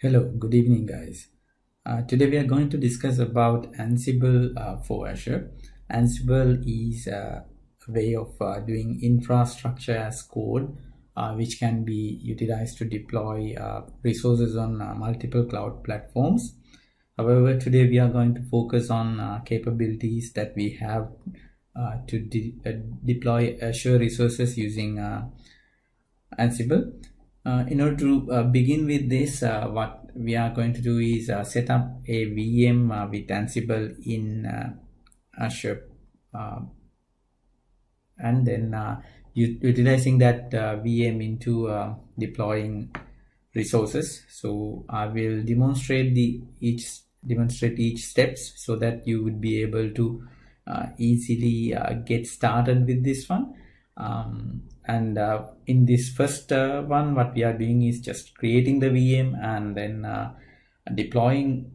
Hello, good evening, guys. Today we are going to discuss about Ansible for Azure. Ansible is a way of doing infrastructure as code, which can be utilized to deploy resources on multiple cloud platforms. However, today we are going to focus on capabilities that we have to deploy Azure resources using Ansible. In order to begin with this, what we are going to do is set up a VM with Ansible in Azure, uh, and then utilizing that VM into deploying resources. So I will demonstrate each steps so that you would be able to easily get started with this one. And in this first one, what we are doing is just creating the VM and then deploying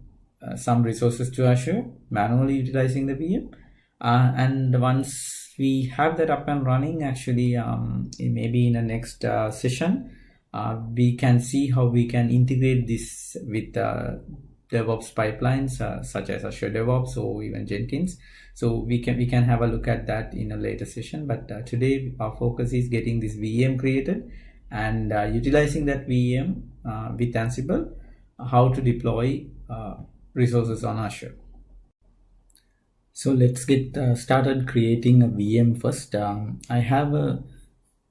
some resources to Azure, manually utilizing the VM. And once we have that up and running, actually, maybe in the next session, we can see how we can integrate this with DevOps pipelines such as Azure DevOps or even Jenkins. So we can have a look at that in a later session. But today our focus is getting this VM created and utilizing that VM with Ansible, how to deploy resources on Azure. So let's get started creating a VM first. I have a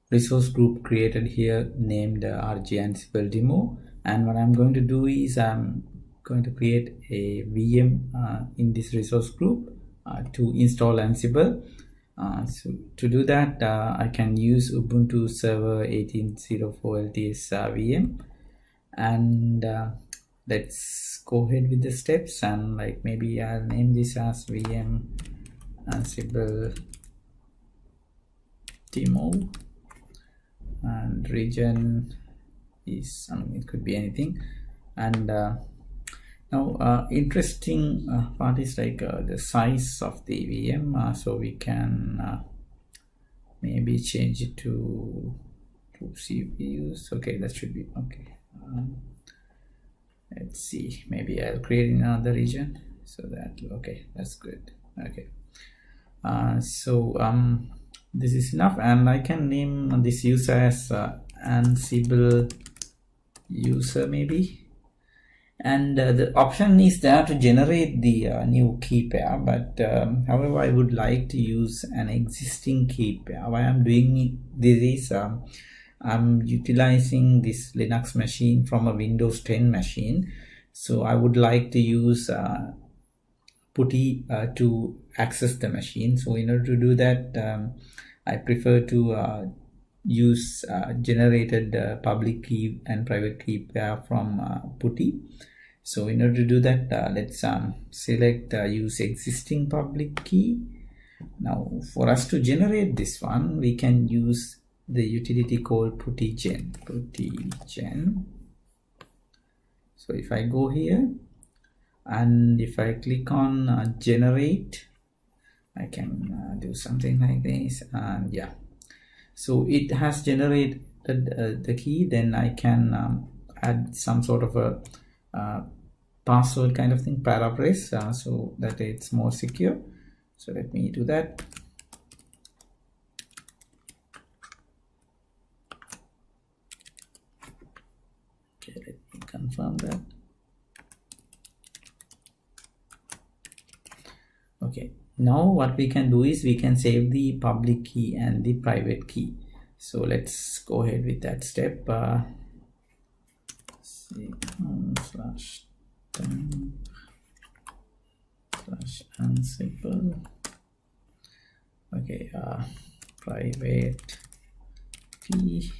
resource group created here named RG Ansible demo, and what I'm going to do is I'm going to create a VM in this resource group to install Ansible. So to do that, I can use Ubuntu Server 1804 LTS VM, and let's go ahead with the steps. And like maybe I'll name this as VM Ansible demo, and region is, it could be anything. And now interesting part is like the size of the VM, so we can maybe change it to CPUs. Okay, that should be okay. Let's see, maybe I'll create another region so that, okay, that's good. Okay, so this is enough, and I can name this user as Ansible user maybe. And the option is there to generate the new key pair, but however I would like to use an existing key pair. Why I'm doing this is I'm utilizing this Linux machine from a Windows 10 machine, so I would like to use PuTTY to access the machine. So in order to do that, I prefer to use generated public key and private key pair from PuTTY. So in order to do that, let's select use existing public key. Now for us to generate this one, we can use the utility called PuTTYgen. So if I go here and if I click on generate, I can do something like this, and yeah, so it has generated the key. Then I can add some sort of a password kind of thing, paraphrase, so that it's more secure. So let me do that. Okay, let me confirm that. Okay, now what we can do is we can save the public key and the private key. So let's go ahead with that step. /temp/ansible. Okay, private key.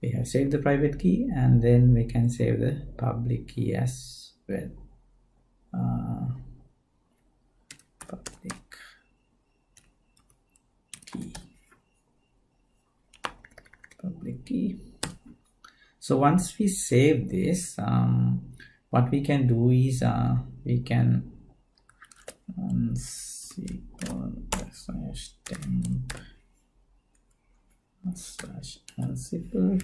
We have saved the private key, and then we can save the public key as well. Public key. So once we save this, what we can do is we can /temp/ansible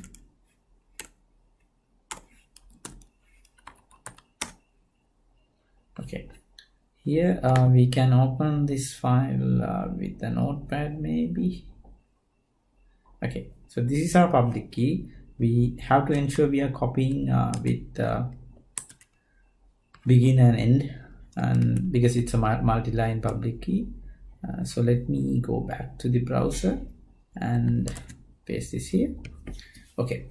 Okay, here we can open this file with a notepad maybe. Okay, so this is our public key. We have to ensure we are copying with begin and end, and because it's a multi-line public key. So let me go back to the browser and paste this here. Okay,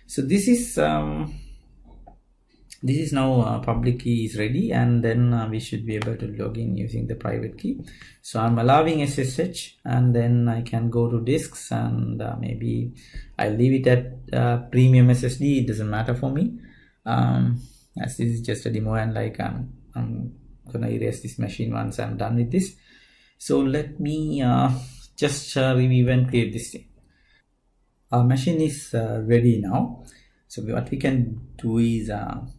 so this is now public key is ready, and then we should be able to log in using the private key. So I'm allowing SSH, and then I can go to disks, and maybe I leave it at premium SSD. It doesn't matter for me, as this is just a demo, and like I'm gonna erase this machine once I'm done with this. So let me just review and create this thing. Our machine is ready now. So what we can do is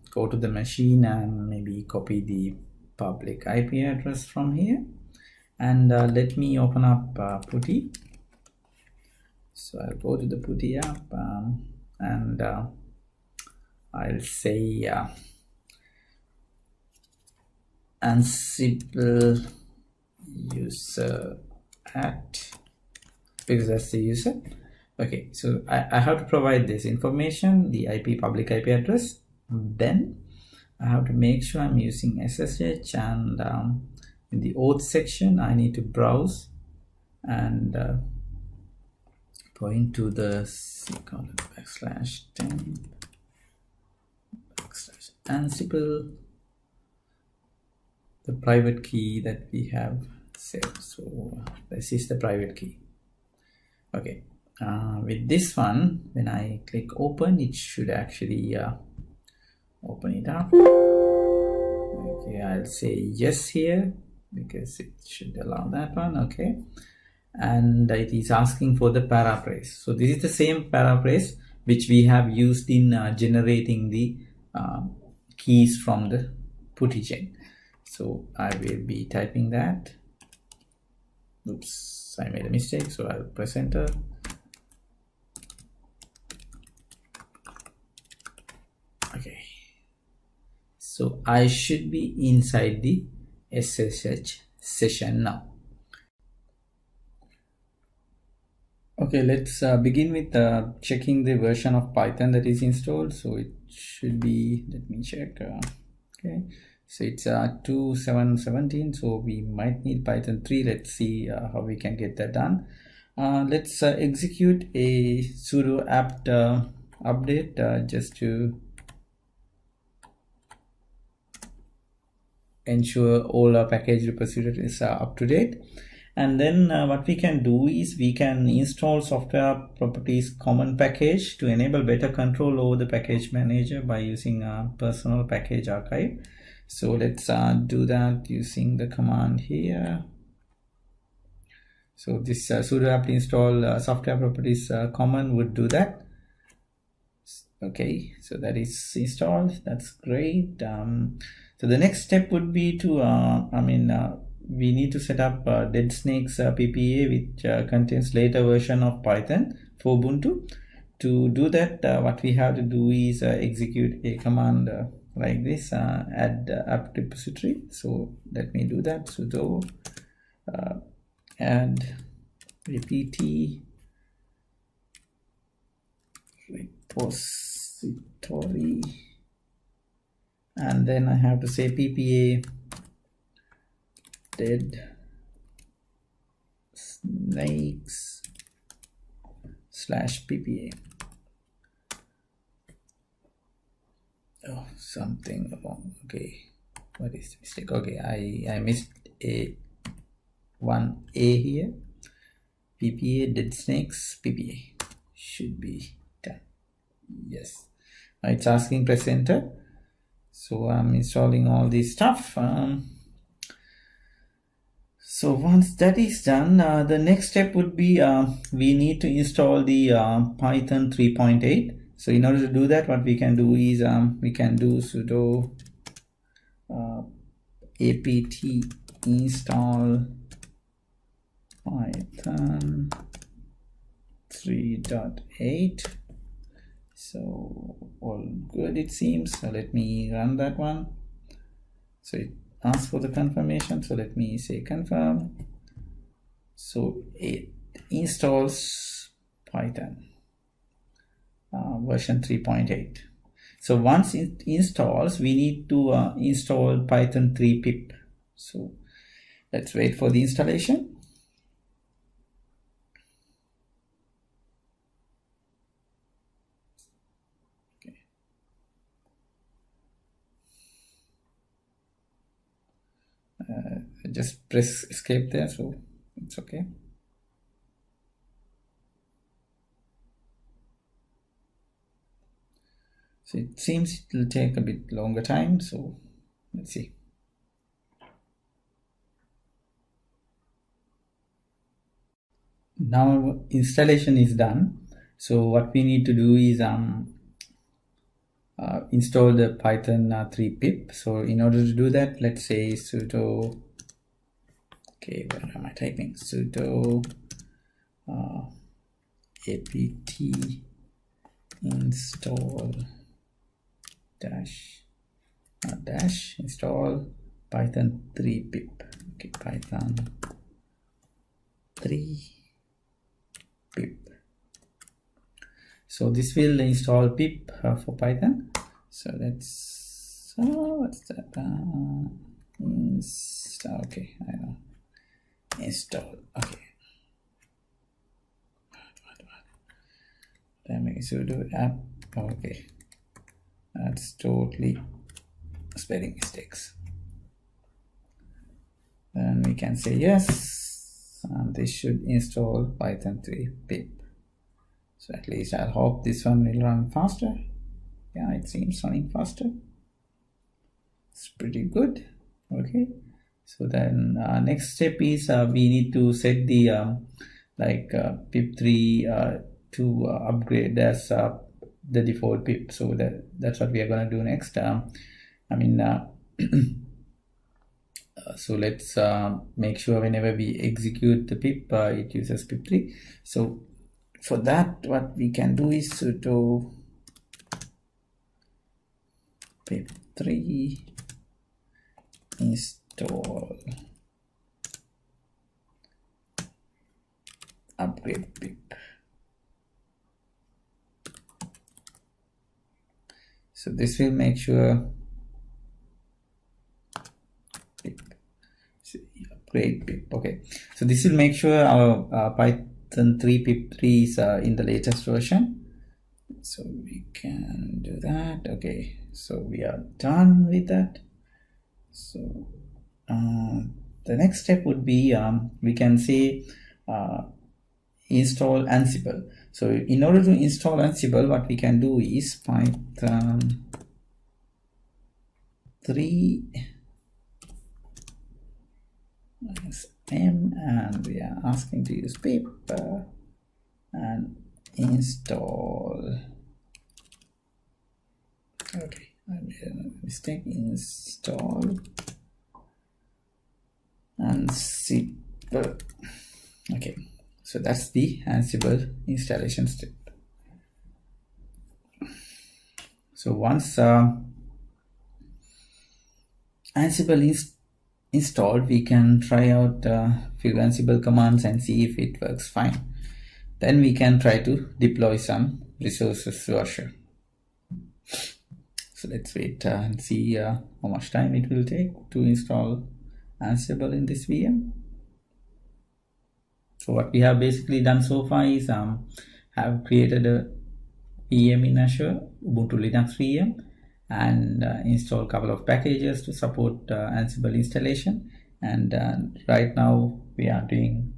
go to the machine and maybe copy the public IP address from here, and let me open up PuTTY. So I'll go to the PuTTY app, and I'll say Ansible user at, because that's the user. Okay, so I have to provide this information, the public IP address. Then I have to make sure I'm using SSH, and in the auth section I need to browse and going to the /10 /Ansible, the private key that we have set. So this is the private key. Okay, with this one, when I click open, it should actually open it up. Okay, I'll say yes here because it should allow that one. Okay, and it is asking for the paraphrase. So this is the same paraphrase which we have used in generating the keys from the PuTTYGen. So I will be typing that. Oops, I made a mistake, so I'll press enter. Okay, so I should be inside the SSH session now. Okay, let's begin with checking the version of Python that is installed. So it should be, let me check. Okay, so it's 2.7.17, so we might need Python 3. Let's see how we can get that done. Let's execute a sudo apt update just to ensure all our package repositories are up to date. And then what we can do is we can install software properties common package to enable better control over the package manager by using personal package archive. So let's do that using the command here. So this sudo apt install software properties common would do that. Okay, so that is installed. That's great. So the next step would be to we need to set up DeadSnakes PPA, which contains later version of Python for Ubuntu. To do that, what we have to do is execute a command like this, add apt repository. So let me do that. Sudo add rept repository, and then I have to say PPA DeadSnakes /PPA. Oh, something wrong. Okay, what is the mistake? Okay, I missed one A here. PPA DeadSnakes PPA should be done. Yes, it's asking press enter. So I'm installing all this stuff. So once that is done, the next step would be we need to install the Python 3.8. So in order to do that, what we can do is we can do sudo apt install Python 3.8. So all good, it seems. So let me run that one. So it ask for the confirmation, so let me say confirm. So it installs Python version 3.8. So once it installs, we need to install Python 3 pip. So let's wait for the installation. Okay. Just press escape there, so it's okay. So it seems it will take a bit longer time, so let's see. Now installation is done. So what we need to do is install the Python 3 pip. So in order to do that, let's say sudo, okay, where am I typing? Sudo apt install dash install Python 3 pip. Okay, Python 3 pip. So this will install pip for Python. So let's what's that? Okay, I know. Install. Okay. Then we sudo app. Okay, that's totally spelling mistakes. Then we can say yes, and this should install Python 3 pip. So at least I hope this one will run faster. Yeah, it seems running faster. It's pretty good. Okay, so then next step is we need to set the pip3 to upgrade as the default pip. So that's what we are going to do next. So let's make sure whenever we execute the pip, it uses pip3. So for that, what we can do is sudo pip3 install upgrade pip. So this will make sure pip. So upgrade pip. Okay, so this will make sure our Python 3 pip3 is in the latest version. So we can do that. Okay, so we are done with that. So the next step would be we can say install Ansible. So in order to install Ansible, what we can do is Python 3 -m, and we are asking to use pip and install. Okay, I made a mistake. Install Ansible. Okay, so that's the Ansible installation step. So once Ansible is installed, we can try out a few Ansible commands and see if it works fine. Then we can try to deploy some resources to Azure. So let's wait and see how much time it will take to install Ansible in this VM. So what we have basically done so far is have created a VM in Azure, Ubuntu Linux VM, and install a couple of packages to support Ansible installation. And right now we are doing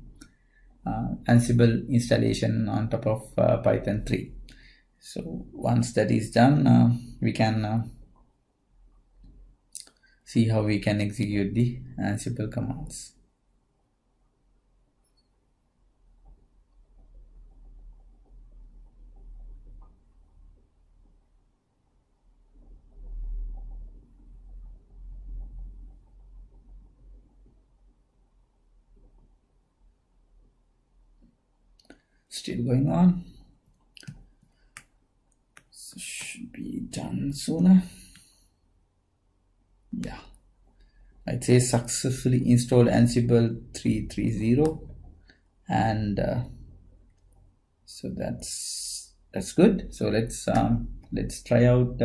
Ansible installation on top of Python 3. So once that is done, we can see how we can execute the Ansible commands. Still going on. So should be done sooner. Yeah, it says successfully installed Ansible 3.3.0, and so that's good. So let's try out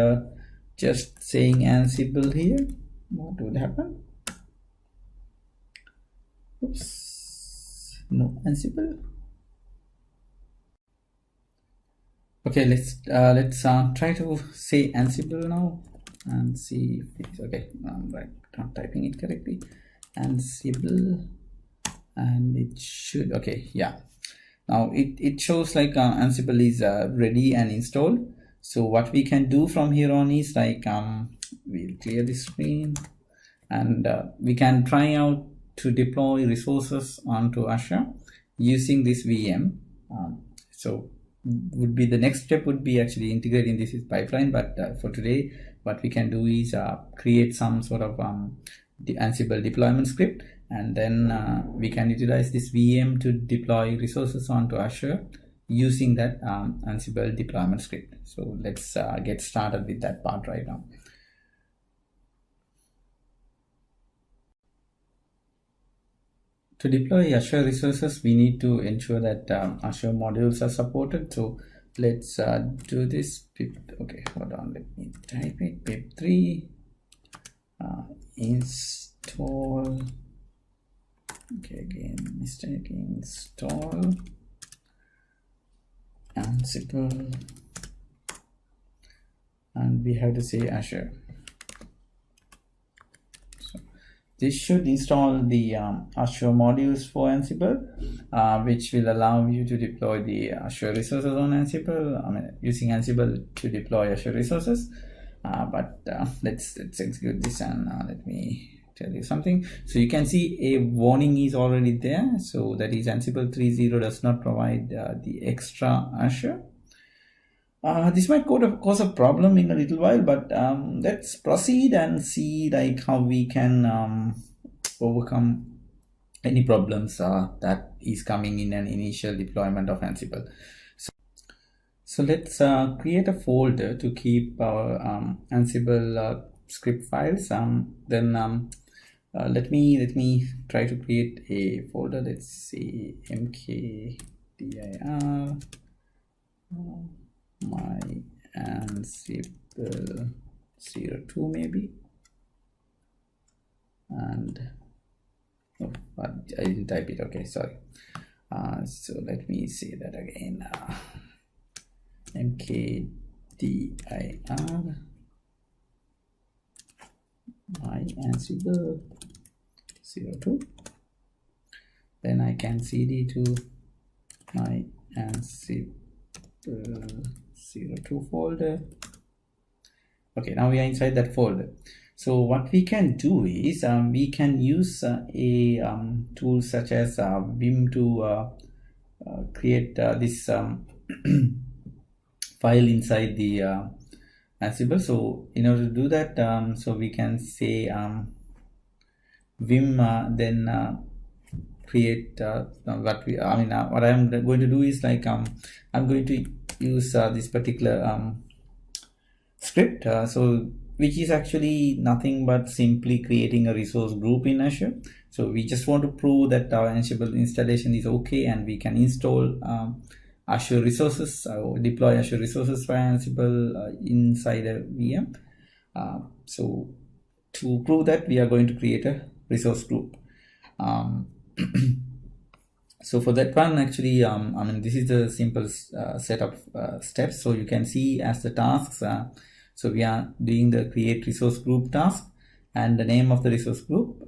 just saying Ansible here. What would happen? Oops, no Ansible. Okay, let's try to say Ansible now and see if it's okay. Right, not typing it correctly. Ansible, and it should, okay, yeah. Now it shows like Ansible is ready and installed. So what we can do from here on is like we'll clear the screen, and we can try out to deploy resources onto Azure using this VM. So would be the next step would be actually integrating this with pipeline, but for today what we can do is create some sort of the Ansible deployment script, and then we can utilize this VM to deploy resources onto Azure using that Ansible deployment script. So let's get started with that part right now. To deploy Azure resources, we need to ensure that Azure modules are supported. So let's do this. Okay, hold on, let me type it. pip3 install. Okay, again, mistake. Install Ansible, and we have to say Azure. This should install the Azure modules for Ansible, which will allow you to deploy the Azure resources on Ansible. I mean, using Ansible to deploy Azure resources. But let's execute this, and let me tell you something. So you can see a warning is already there. So that is Ansible 3.0 does not provide the extra Azure. This might cause a problem in a little while, but let's proceed and see like how we can overcome any problems that is coming in an initial deployment of Ansible. So let's create a folder to keep our Ansible script files. Then let me try to create a folder. Let's see, mkdir my Ansible 02 maybe, and oh, I didn't type it. Okay, sorry. So let me say that again. mkdir my Ansible 02. Then I can cd to my Ansible 02 folder. Okay, now we are inside that folder. So what we can do is we can use a tool such as Vim to create this file inside the Ansible. So in order to do that, so we can say Vim then create what I'm going to do is like I'm going to use this particular script, so which is actually nothing but simply creating a resource group in Azure. So we just want to prove that our Ansible installation is okay and we can install Azure resources or deploy Azure resources for Ansible inside a VM. So to prove that, we are going to create a resource group. So for that one, actually, this is the simple set of steps. So you can see as the tasks. So we are doing the create resource group task and the name of the resource group.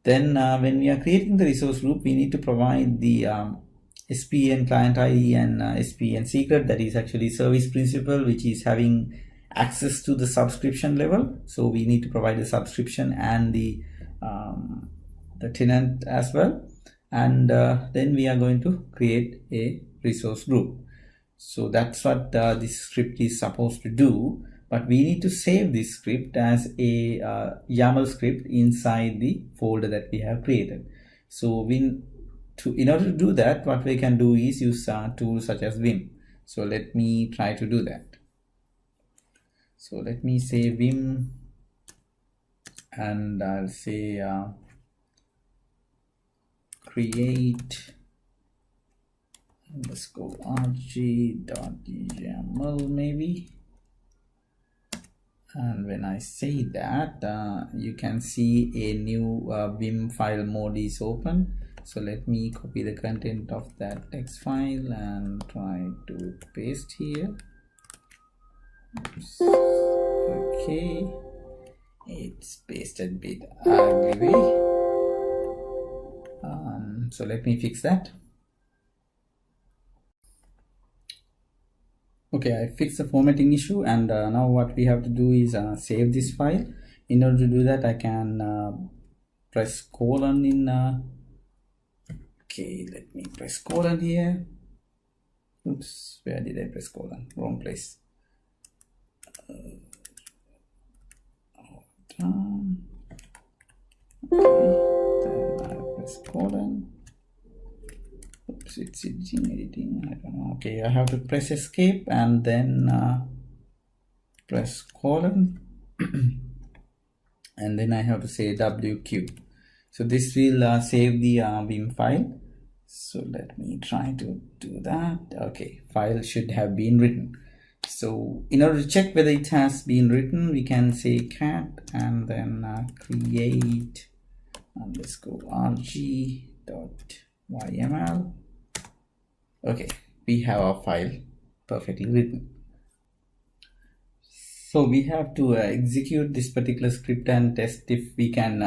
Then when we are creating the resource group, we need to provide the SPN client ID and SPN secret, that is actually service principal, which is having access to the subscription level. So we need to provide the subscription and the tenant as well. And then we are going to create a resource group. So that's what this script is supposed to do. But we need to save this script as a YAML script inside the folder that we have created. So in order to do that, what we can do is use tools such as Vim. So let me try to do that. So let me say Vim and I'll say create underscore rg.yaml maybe. And when I say that, you can see a new Vim file mode is open. So let me copy the content of that text file and try to paste here. Oops. Okay, it's pasted bit ugly way. So let me fix that. Okay, I fixed the formatting issue, and now what we have to do is save this file. In order to do that, I can press colon in okay, let me press colon here. Oops, where did I press colon? Wrong place. Okay, then I press colon. Oops, it's editing, I don't know. Okay, I have to press escape and then press colon and then I have to say WQ. So this will save the Vim file. So let me try to do that. Okay, file should have been written. So in order to check whether it has been written, we can say cat and then create underscore rg.yml. Okay, we have our file perfectly written. So we have to execute this particular script and test if we can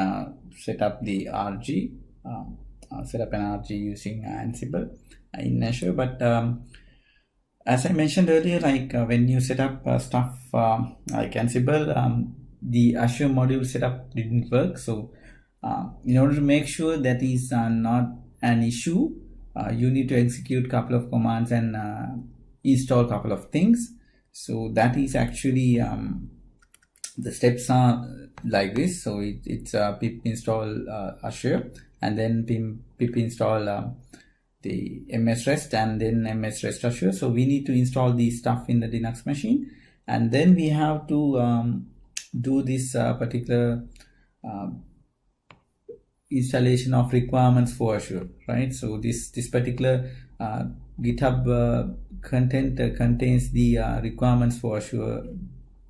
set up the RG, set up an RG using Ansible in Azure. But as I mentioned earlier, like when you set up stuff like Ansible, the Azure module setup didn't work. So in order to make sure that is not an issue, you need to execute a couple of commands and install a couple of things. So that is actually the steps are like this. So it's pip install Azure and then pip install the MS REST and then MS REST Azure. So we need to install these stuff in the Linux machine, and then we have to do this particular installation of requirements for Azure, right? So this particular GitHub content contains the requirements for Azure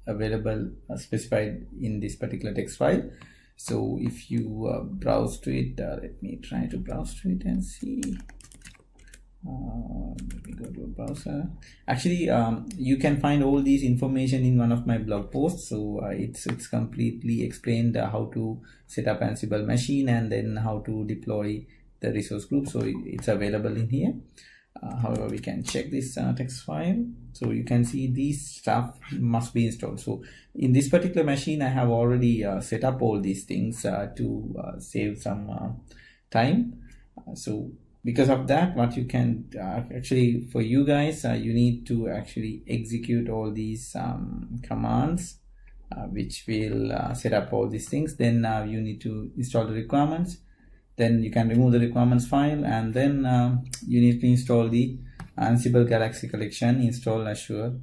available specified in this particular text file. So if you browse to it, let me try to browse to it and see. Let me go to a browser. Actually, you can find all these information in one of my blog posts. So it's completely explained how to set up Ansible machine and then how to deploy the resource group. So it's available in here. However, we can check this text file. So you can see these stuff must be installed. So in this particular machine, I have already set up all these things to save some time. So because of that, what you can actually, for you guys, you need to actually execute all these commands which will set up all these things. Then you need to install the requirements. Then you can remove the requirements file, and then you need to install the Ansible Galaxy collection, install Azure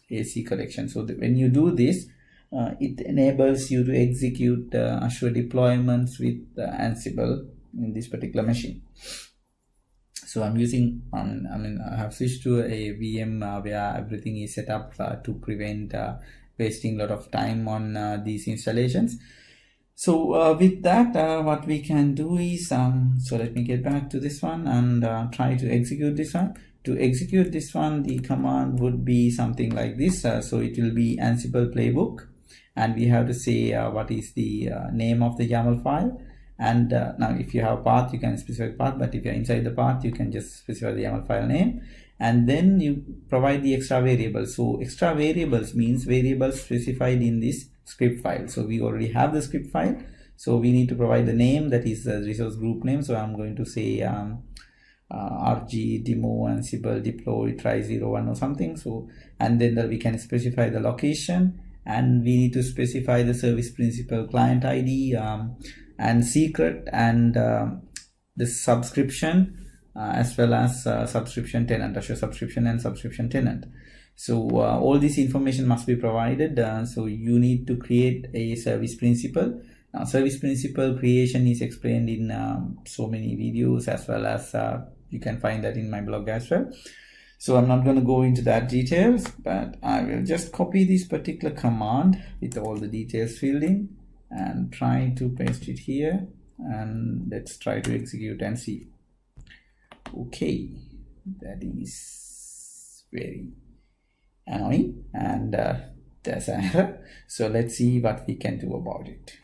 AC collection. So when you do this, it enables you to execute Azure deployments with Ansible in this particular machine. So I'm using, I have switched to a VM where everything is set up to prevent wasting a lot of time on these installations. So with that, what we can do is, so let me get back to this one and try to execute this one. To execute this one, the command would be something like this. So it will be Ansible playbook, and we have to say what is the name of the YAML file. And now if you have a path, you can specify the path, but if you're inside the path, you can just specify the YAML file name, and then you provide the extra variables. So extra variables means variables specified in this script file. So we already have the script file, so we need to provide the name, that is the resource group name. So I'm going to say rg demo ansible deploy try 01 or something. So, and then we can specify the location, and we need to specify the service principal client ID and secret, and the subscription as well as subscription tenant, Azure subscription and subscription tenant. So all this information must be provided. So you need to create a service principal. Now, service principal creation is explained in so many videos, as well as you can find that in my blog as well. So I'm not going to go into that details, but I will just copy this particular command with all the details filled in and try to paste it here, and let's try to execute and see. Okay, that is very annoying, and there's an error. So let's see what we can do about it.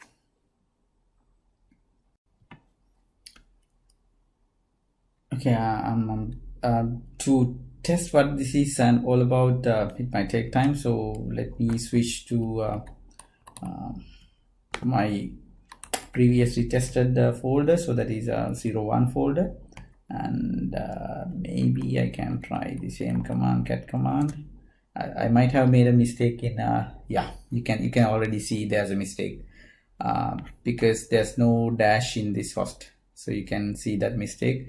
Okay, to test what this is and all about, it might take time, so let me switch to my previously tested folder. So that is a 01 folder, and maybe I can try the same command, cat command. I might have made a mistake in yeah, you can already see there's a mistake because there's no dash in this host, so you can see that mistake.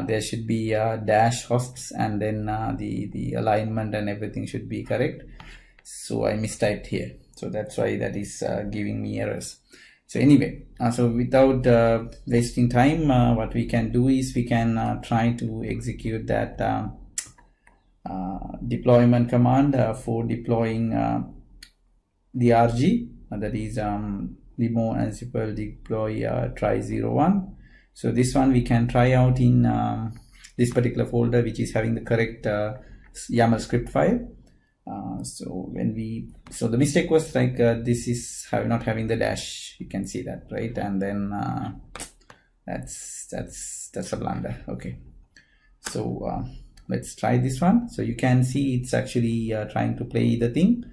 There should be dash hosts, and then the alignment and everything should be correct. So I mistyped here, so that's why that is giving me errors. So anyway, so without wasting time, what we can do is we can try to execute that deployment command for deploying the RG, that is demo Ansible deploy try01. So this one we can try out in this particular folder, which is having the correct YAML script file. So the mistake was like this is not having the dash. You can see that, right? And then that's a blunder. Okay, so let's try this one. So you can see it's actually trying to play the thing,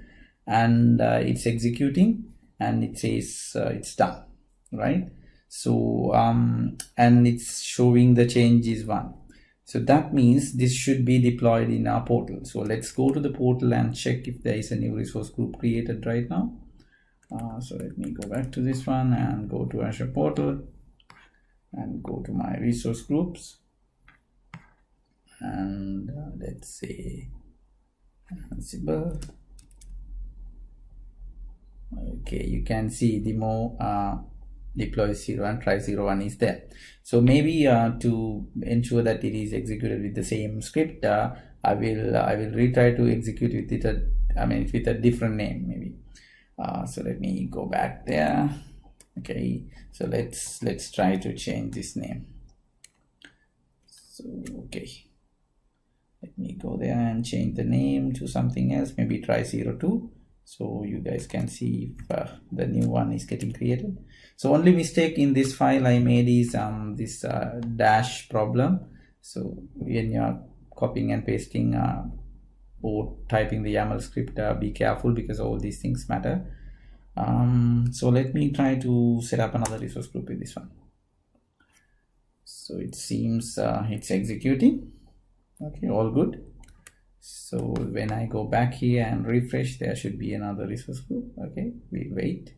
and it's executing, and it says it's done, right? So and it's showing the change is 1. So that means this should be deployed in our portal. So let's go to the portal and check if there is a new resource group created right now. So let me go back to this one and go to Azure portal and go to my resource groups, and let's say Ansible. Okay, you can see demo deploy 01 try01 is there. So maybe to ensure that it is executed with the same script, I will retry to execute with it with a different name maybe. So let me go back there. Okay, so let's try to change this name. So okay, let me go there and change the name to something else, maybe try02. So you guys can see if the new one is getting created. So only mistake in this file I made is this dash problem. So when you're copying and pasting or typing the YAML script, be careful, because all these things matter. So let me try to set up another resource group with this one. So it seems it's executing. Okay, all good. So when I go back here and refresh, there should be another resource group. Okay, we wait.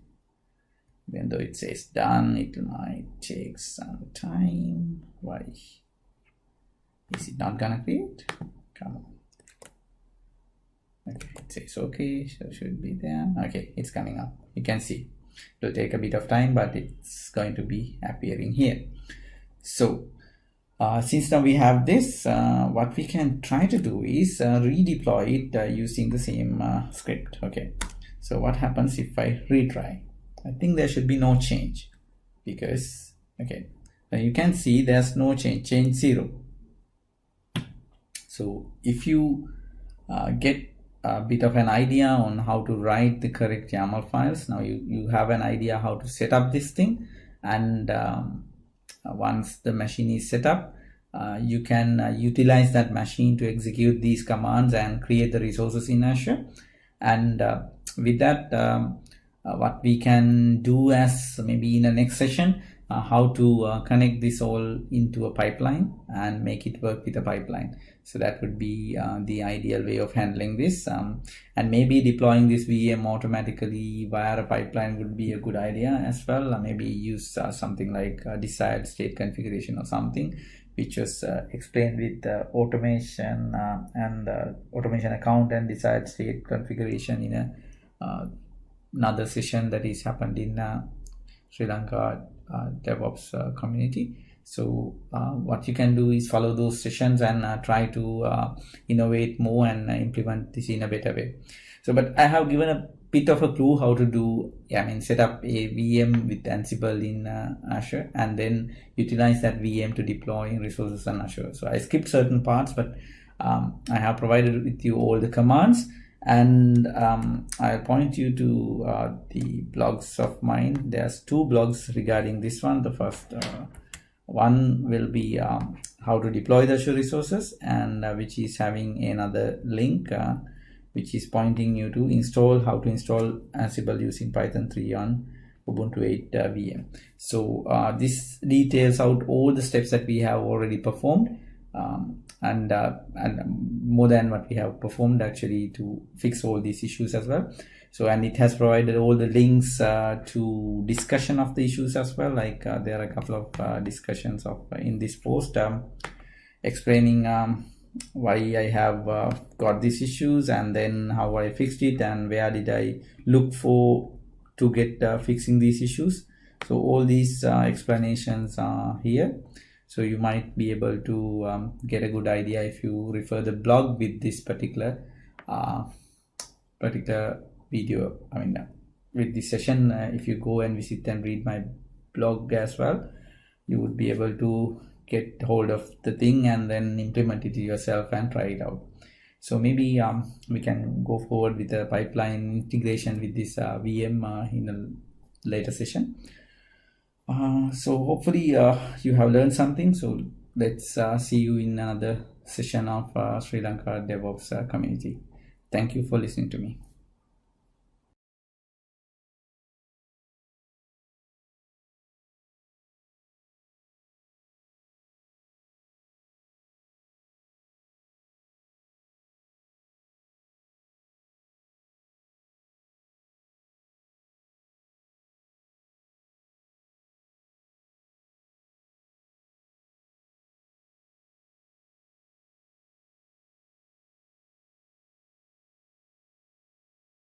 Even though it says done, it might take some time. Why is it not gonna create? Come on. Okay, it says okay, so it should be there. Okay, it's coming up. You can see it will take a bit of time, but it's going to be appearing here. So since now we have this, what we can try to do is redeploy it using the same script. Okay, so what happens if I retry? I think there should be no change, because okay, now you can see there's no change 0. So if you get a bit of an idea on how to write the correct YAML files, now you have an idea how to set up this thing, and once the machine is set up, you can utilize that machine to execute these commands and create the resources in Azure. And with that, what we can do as maybe in the next session, how to connect this all into a pipeline and make it work with a pipeline. So that would be the ideal way of handling this, and maybe deploying this VM automatically via a pipeline would be a good idea as well. Maybe use something like desired state configuration or something which was explained with automation and automation account and desired state configuration in another session that is happened in Sri Lanka DevOps community. So what you can do is follow those sessions and try to innovate more and implement this in a better way. So, but I have given a bit of a clue how to do, set up a VM with Ansible in Azure and then utilize that VM to deploy resources on Azure. So I skipped certain parts, but I have provided with you all the commands, and I'll point you to the blogs of mine. There's 2 blogs regarding this one. The first one will be how to deploy the Azure resources, and which is having another link which is pointing you to how to install Ansible using Python 3 on Ubuntu 8 VM. So this details out all the steps that we have already performed, and more than what we have performed actually to fix all these issues as well. So, and it has provided all the links to discussion of the issues as well. Like there are a couple of discussions in this post explaining why I have got these issues, and then how I fixed it, and where did I look for to get fixing these issues. So all these explanations are here. So you might be able to get a good idea if you refer the blog with this particular video. With this session, if you go and visit and read my blog as well, you would be able to get hold of the thing and then implement it yourself and try it out. So maybe we can go forward with a pipeline integration with this VM in a later session. So hopefully you have learned something. So let's see you in another session of Sri Lanka DevOps community. Thank you for listening to me.